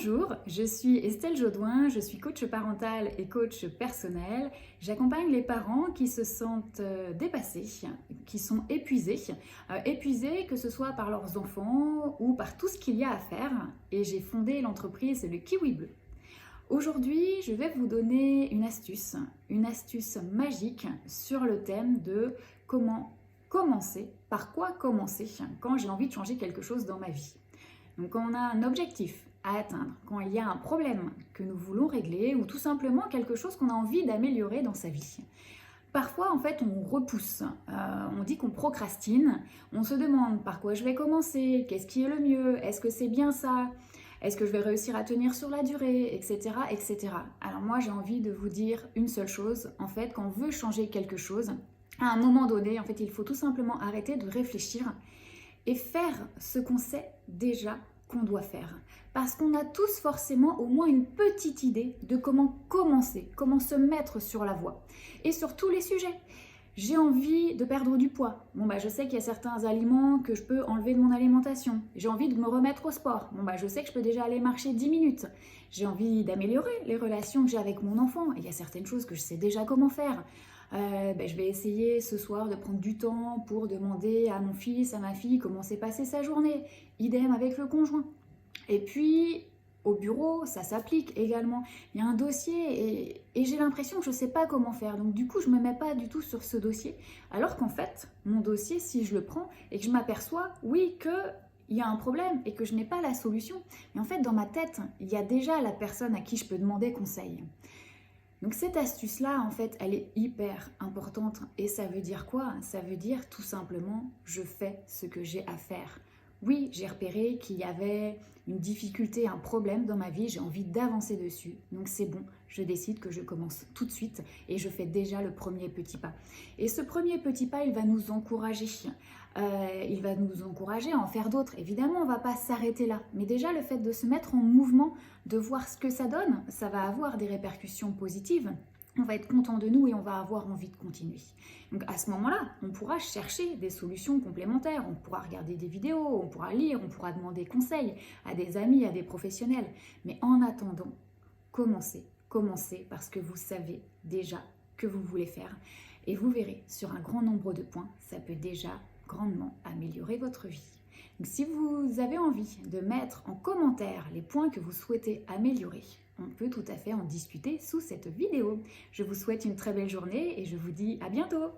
Bonjour, je suis Estelle Jaudoin, je suis coach parental et coach personnel. J'accompagne les parents qui se sentent dépassés, qui sont épuisés que ce soit par leurs enfants ou par tout ce qu'il y a à faire. Et j'ai fondé l'entreprise Le Kiwi Bleu. Aujourd'hui, je vais vous donner une astuce magique sur le thème de comment commencer, par quoi commencer quand j'ai envie de changer quelque chose dans ma vie. Donc quand on a un objectif à atteindre, quand il y a un problème que nous voulons régler ou tout simplement quelque chose qu'on a envie d'améliorer dans sa vie. Parfois, en fait, on repousse, on dit qu'on procrastine, on se demande par quoi je vais commencer, qu'est-ce qui est le mieux, est-ce que c'est bien ça, est-ce que je vais réussir à tenir sur la durée, etc., etc. Alors moi, j'ai envie de vous dire une seule chose, en fait, quand on veut changer quelque chose, à un moment donné, en fait, il faut tout simplement arrêter de réfléchir et faire ce qu'on sait déjà qu'on doit faire. Parce qu'on a tous forcément au moins une petite idée de comment commencer, comment se mettre sur la voie. Et sur tous les sujets. J'ai envie de perdre du poids. Je sais qu'il y a certains aliments que je peux enlever de mon alimentation. J'ai envie de me remettre au sport. Je sais que je peux déjà aller marcher 10 minutes. J'ai envie d'améliorer les relations que j'ai avec mon enfant. Il y a certaines choses que je sais déjà comment faire. Je vais essayer ce soir de prendre du temps pour demander à mon fils, à ma fille comment s'est passée sa journée. Idem avec le conjoint. Et puis, au bureau, ça s'applique également. Il y a un dossier et j'ai l'impression que je ne sais pas comment faire. Donc du coup, je ne me mets pas du tout sur ce dossier. Alors qu'en fait, mon dossier, si je le prends et que je m'aperçois, oui, qu'il y a un problème et que je n'ai pas la solution. Mais en fait, dans ma tête, il y a déjà la personne à qui je peux demander conseil. Donc cette astuce-là, en fait, elle est hyper importante. Et ça veut dire quoi? Ça veut dire tout simplement, je fais ce que j'ai à faire. Oui, j'ai repéré qu'il y avait une difficulté, un problème dans ma vie, j'ai envie d'avancer dessus. Donc c'est bon, je décide que je commence tout de suite et je fais déjà le premier petit pas. Et ce premier petit pas, il va nous encourager. Il va nous encourager à en faire d'autres. Évidemment, on ne va pas s'arrêter là. Mais déjà, le fait de se mettre en mouvement, de voir ce que ça donne, ça va avoir des répercussions positives. On va être content de nous et on va avoir envie de continuer. Donc à ce moment-là, on pourra chercher des solutions complémentaires, on pourra regarder des vidéos, on pourra lire, on pourra demander conseil à des amis, à des professionnels. Mais en attendant, commencez parce que vous savez déjà que vous voulez faire. Et vous verrez, sur un grand nombre de points, ça peut déjà grandement améliorer votre vie. Donc si vous avez envie de mettre en commentaire les points que vous souhaitez améliorer, on peut tout à fait en discuter sous cette vidéo. Je vous souhaite une très belle journée et je vous dis à bientôt.